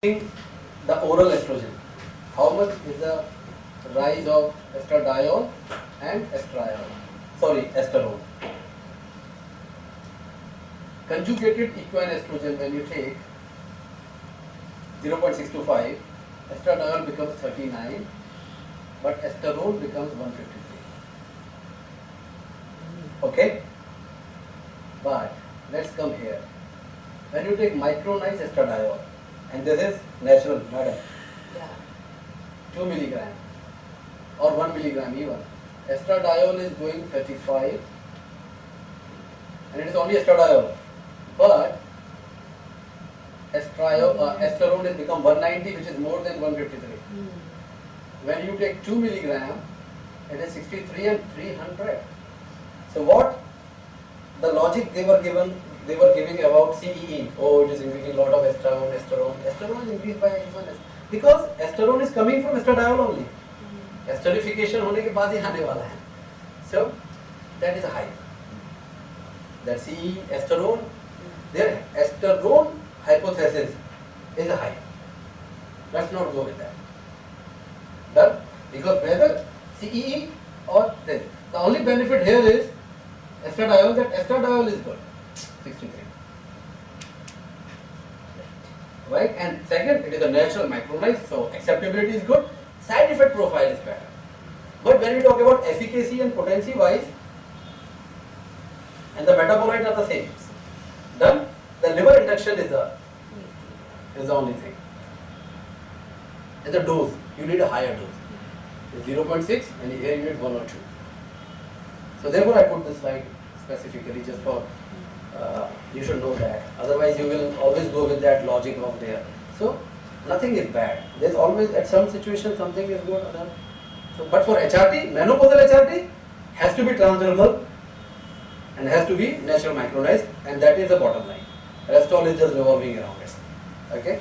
The oral estrogen. How much is the rise of estradiol and esterone? Conjugated equine estrogen, when you take 0.625, estradiol becomes 39, but esterone becomes 153. Okay? But let's come here. When you take micronized estradiol, and this is natural, madam. Yeah. 2 milligram or 1 milligram even. Estradiol is going 35 and it is only estradiol. But esterone has become 190, which is more than 153. When you take 2 milligram, it is 63 and 300. So what the logic they were giving about CEE, oh, it is increasing a lot of esterone is increased by even because esterone is coming from estradiol only. Esterification होने के बाद ही आने वाला है. So that is a high. That CEE esterone, their esterone hypothesis is a high. Let's not go with that. Done? Because whether CEE or this, the only benefit here is estradiol, that estradiol is good. 63. Right? And second, it is a natural micronized, so acceptability is good, side effect profile is better. But when we talk about efficacy and potency wise, and the metabolites are the same. Done? The liver induction is the only thing. And the dose, you need a higher dose. 0.6 and here you need 1 or 2. So therefore I put this slide specifically just for you should know that. Otherwise you will always go with that logic of there. So nothing is bad. There's always at some situation something is good. So, but for HRT, menopausal HRT has to be transdermal and has to be natural micronized, and that is the bottom line. Rest all is just revolving around it. Okay.